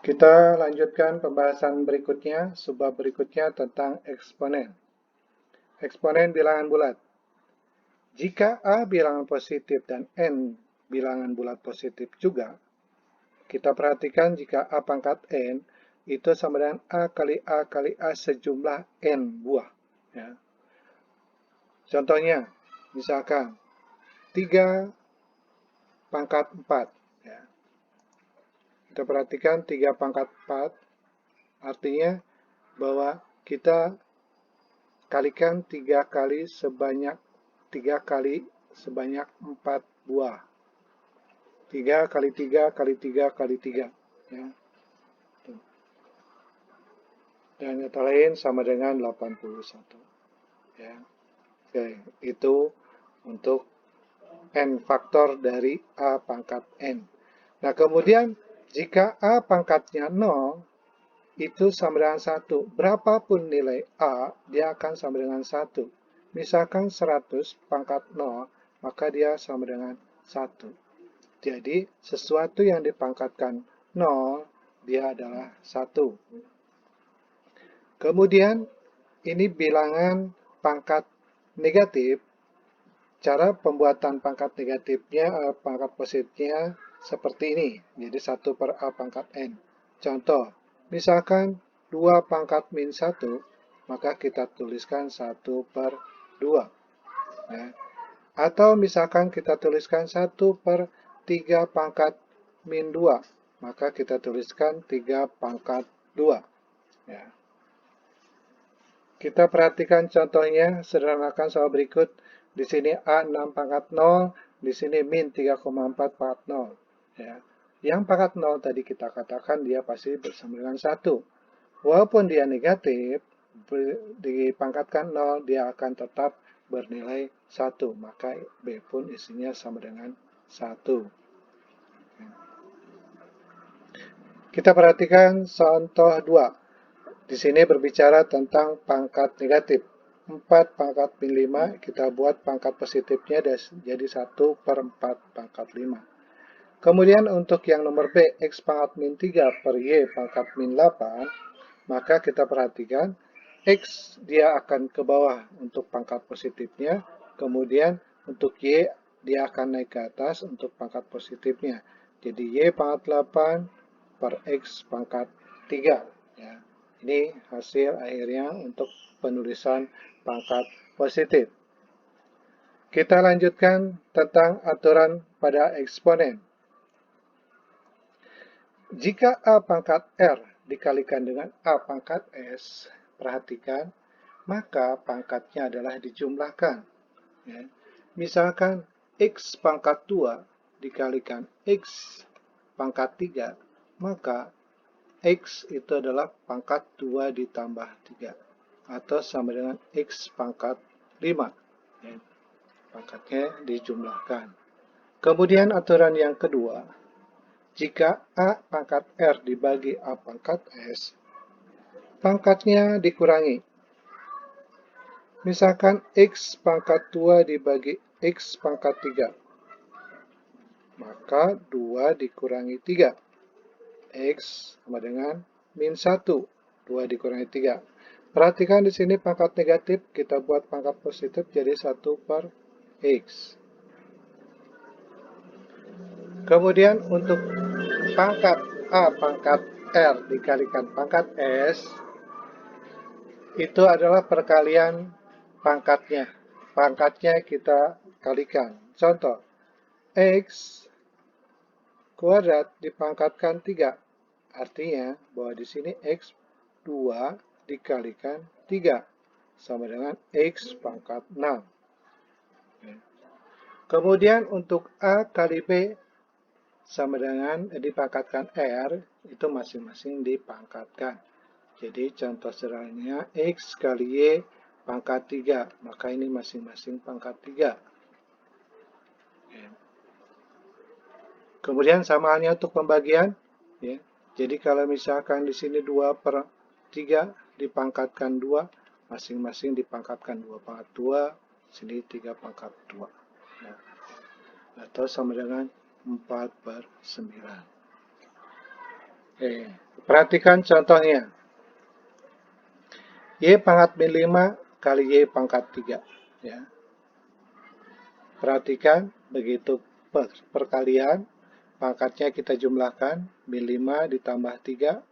Kita lanjutkan pembahasan berikutnya, subbab berikutnya tentang eksponen. Eksponen bilangan bulat. Jika A bilangan positif dan N bilangan bulat positif juga, kita perhatikan jika A pangkat N itu sama dengan A kali A kali A sejumlah N buah. Ya. Contohnya, misalkan 3 pangkat 4. Ya. Kita perhatikan 3 pangkat 4, artinya bahwa kita kalikan 3 kali sebanyak 4 buah. 3 kali 3 kali 3 kali 3. Ya. Dan yang lain sama dengan 81. Ya. Oke, itu untuk N faktor dari A pangkat N. Nah, kemudian jika A pangkatnya 0, itu sama dengan 1. Berapapun nilai A, dia akan sama dengan 1. Misalkan 100 pangkat 0, maka dia sama dengan 1. Jadi, sesuatu yang dipangkatkan 0, dia adalah 1. Kemudian, ini bilangan pangkat negatif. Cara pembuatan pangkat negatifnya, pangkat positifnya seperti ini. Jadi 1 per A pangkat N. Contoh, misalkan 2 pangkat min 1, maka kita tuliskan 1 per 2. Ya. Atau misalkan kita tuliskan 1 per 3 pangkat min 2, maka kita tuliskan 3 pangkat 2. Ya. Kita perhatikan contohnya, sederhanakan soal berikut. Di sini A 6 pangkat 0, di sini min 3,4 pangkat 0. Ya. Yang pangkat 0 tadi kita katakan dia pasti bersama dengan 1. Walaupun dia negatif, dipangkatkan 0, dia akan tetap bernilai 1. Maka B pun isinya sama dengan 1. Kita perhatikan contoh 2. Di sini berbicara tentang pangkat negatif. 4 pangkat min 5, kita buat pangkat positifnya jadi 1 per 4 pangkat 5. Kemudian untuk yang nomor B, X pangkat min 3 per Y pangkat min 8, maka kita perhatikan X dia akan ke bawah untuk pangkat positifnya, kemudian untuk Y dia akan naik ke atas untuk pangkat positifnya. Jadi Y pangkat 8 per X pangkat 3. Ya. Ini hasil akhirnya untuk penulisan pangkat positif. Kita lanjutkan tentang aturan pada eksponen. Jika A pangkat R dikalikan dengan A pangkat S, perhatikan, maka pangkatnya adalah dijumlahkan. Ya. Misalkan X pangkat 2 dikalikan X pangkat 3, maka X itu adalah pangkat 2 ditambah 3, atau sama dengan X pangkat 5. Ya. Pangkatnya dijumlahkan. Kemudian aturan yang kedua, jika A pangkat R dibagi A pangkat S, pangkatnya dikurangi. Misalkan X pangkat 2 dibagi X pangkat 3, maka 2 dikurangi 3. X sama dengan min 1, 2 dikurangi 3. Perhatikan di sini pangkat negatif, kita buat pangkat positif jadi 1 per X. Kemudian untuk pangkat A pangkat R dikalikan pangkat S, itu adalah perkalian pangkatnya. Pangkatnya kita kalikan. Contoh, X kuadrat dipangkatkan 3. Artinya bahwa di sini X 2 dikalikan 3 sama dengan X pangkat 6. Kemudian untuk A kali B sama dengan dipangkatkan R, itu masing-masing dipangkatkan. Jadi contoh sederhananya X kali Y pangkat 3, maka ini masing-masing pangkat 3. Kemudian sama halnya untuk pembagian. Ya. Jadi kalau misalkan di sini 2 per 3 dipangkatkan 2, masing-masing dipangkatkan 2 pangkat 2, sini 3 pangkat 2. Ya. Atau sama dengan 4 per 9. Perhatikan contohnya. Y pangkat min 5 kali Y pangkat 3. Ya. Perhatikan, begitu perkalian, pangkatnya kita jumlahkan, min 5 ditambah 3,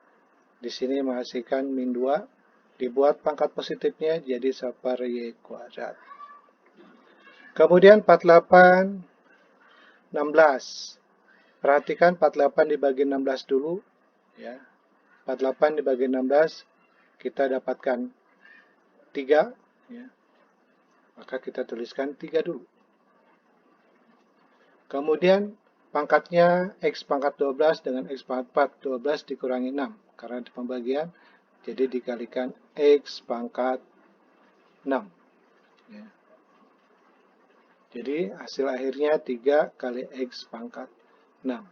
di sini menghasilkan min 2, dibuat pangkat positifnya jadi 1 Y kuadrat. Kemudian 48, 16. Perhatikan 48 dibagi 16 dulu. Ya. 48 dibagi 16, kita dapatkan 3, ya. Maka kita tuliskan 3 dulu. Kemudian pangkatnya X pangkat 12 dengan X pangkat 4, 12 dikurangi 6. Karena di pembagian, jadi dikalikan X pangkat 6. Ya. Jadi hasil akhirnya 3 kali X pangkat 6.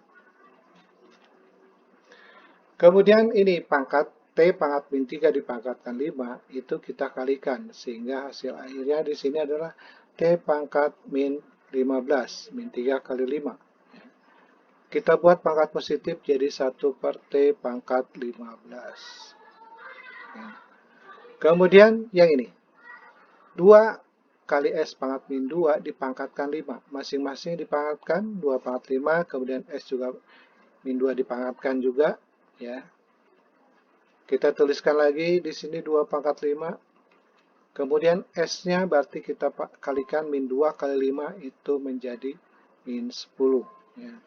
Kemudian ini pangkat T pangkat min 3 dipangkatkan 5, itu kita kalikan. Sehingga hasil akhirnya di sini adalah T pangkat min 15, min 3 kali 5. Kita buat pangkat positif jadi 1 per T pangkat 15. Kemudian yang ini. 2 kali S pangkat min 2 dipangkatkan 5. Masing-masing dipangkatkan 2 pangkat 5, kemudian S juga min 2 dipangkatkan juga. Ya. Kita tuliskan lagi di sini 2 pangkat 5. Kemudian S-nya berarti kita kalikan min 2 kali 5 itu menjadi min 10. Ya.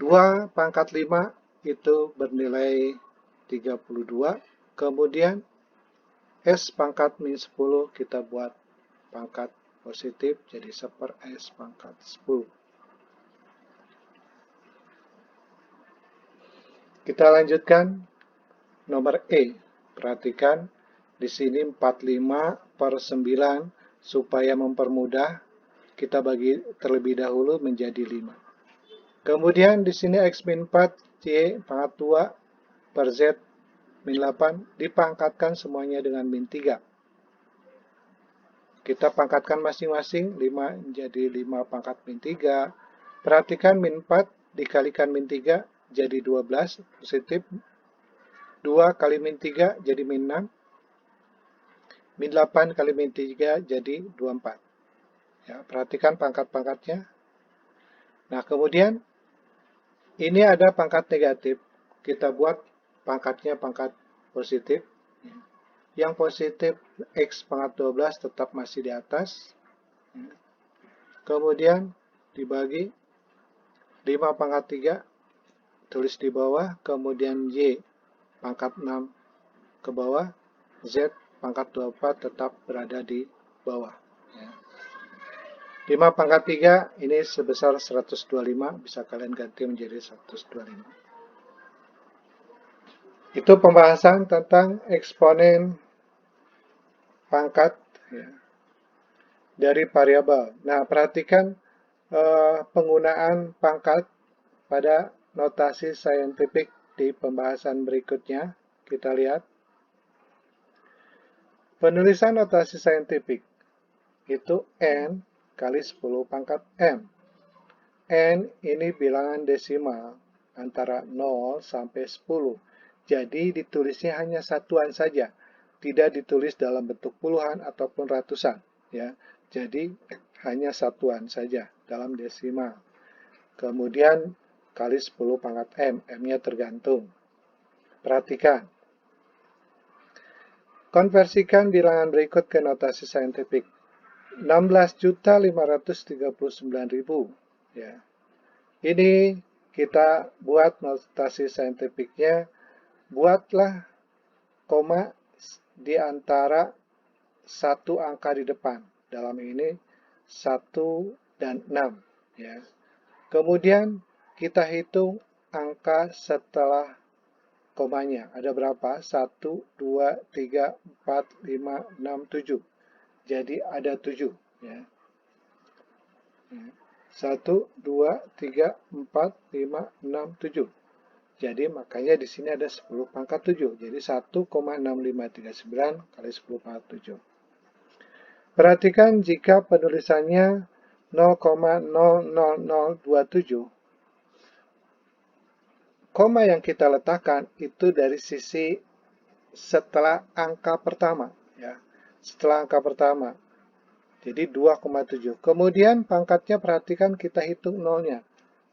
2 pangkat 5 itu bernilai 32. Kemudian S pangkat min 10 kita buat pangkat positif jadi 1 per S pangkat 10. Kita lanjutkan nomor E. Perhatikan di sini 45 per 9 supaya mempermudah kita bagi terlebih dahulu menjadi 5. Kemudian di sini X min 4 Y pangkat 2 per Z min 8 dipangkatkan semuanya dengan min 3. Kita pangkatkan masing-masing 5 menjadi 5 pangkat min 3. Perhatikan min 4 dikalikan min 3 jadi 12 positif. 2 kali min 3 jadi min 6. Min 8 kali min 3 jadi 24. Ya, perhatikan pangkat-pangkatnya. Nah, kemudian ini ada pangkat negatif. Kita buat pangkatnya pangkat positif. Yang positif X pangkat 12 tetap masih di atas. Kemudian dibagi 5 pangkat 3 tulis di bawah, kemudian Y pangkat 6 ke bawah, Z pangkat 24 tetap berada di bawah. 5 pangkat 3 ini sebesar 125, bisa kalian ganti menjadi 125. Itu pembahasan tentang eksponen pangkat ya, dari variabel. Nah, perhatikan penggunaan pangkat pada notasi saintifik di pembahasan berikutnya. Kita lihat. Penulisan notasi saintifik itu N kali 10 pangkat M. N ini bilangan desimal antara 0 sampai 10. Jadi ditulisnya hanya satuan saja. Tidak ditulis dalam bentuk puluhan ataupun ratusan. Ya. Jadi hanya satuan saja dalam desimal. Kemudian kali 10 pangkat M. M-nya tergantung. Perhatikan. Konversikan bilangan berikut ke notasi saintifik. 16.539.000. Ya. Ini kita buat notasi saintifiknya. Buatlah koma di antara satu angka di depan. Dalam ini 1 dan 6. Ya. Kemudian kita hitung angka setelah komanya. Ada berapa? 1, 2, 3, 4, 5, 6, 7. Jadi ada 7. Ya. 1, 2, 3, 4, 5, 6, 7. Jadi makanya di sini ada 10 pangkat 7. Jadi 1,6539 kali 10 pangkat 7. Perhatikan jika penulisannya 0,00027, koma yang kita letakkan itu dari sisi setelah angka pertama, ya. Setelah angka pertama. Jadi 2,7. Kemudian pangkatnya perhatikan kita hitung nolnya.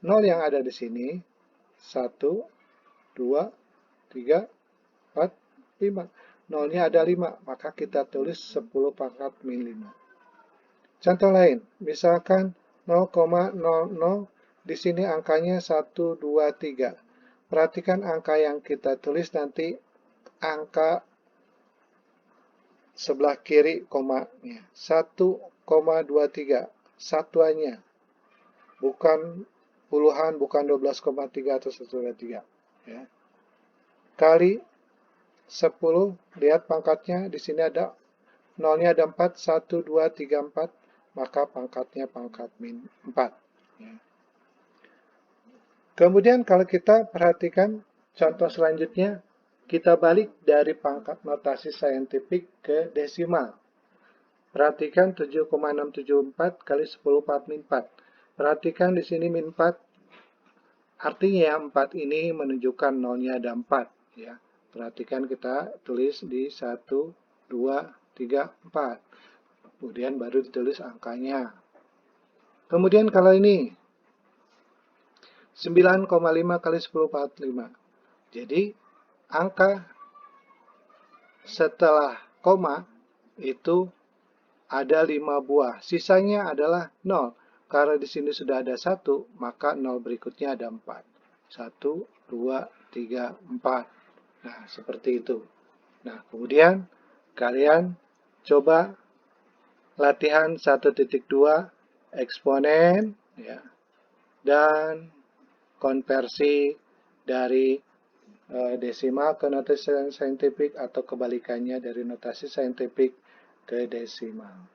Nol yang ada di sini 1, 2, 3, 4, 5. Nolnya ada 5, maka kita tulis 10 pangkat min 5. Contoh lain, misalkan 0,00, di sini angkanya 1, 2, 3. Perhatikan angka yang kita tulis nanti angka sebelah kiri komanya. 1,23, satuannya. Bukan puluhan, bukan 12,3 atau 1,3. Ya. Kali 10, lihat pangkatnya, di sini ada nolnya ada 4, 1, 2, 3, 4, maka pangkatnya pangkat min 4. Ya. Kemudian kalau kita perhatikan contoh selanjutnya, kita balik dari pangkat notasi saintifik ke desimal. Perhatikan 7,674 kali 10 4 min 4. Perhatikan di sini min 4, artinya 4 ini menunjukkan nolnya ada 4. Ya. Perhatikan kita tulis di 1, 2, 3, 4. Kemudian baru ditulis angkanya. Kemudian kalau ini 9,5 kali 10 45. Jadi angka setelah koma itu ada 5 buah. Sisanya adalah 0. Karena di sini sudah ada 1, maka 0 berikutnya ada 4. 1, 2, 3, 4. Nah, seperti itu. Nah, kemudian kalian coba latihan 1.2 eksponen, ya, dan konversi dari desimal ke notasi saintifik atau kebalikannya dari notasi saintifik ke desimal.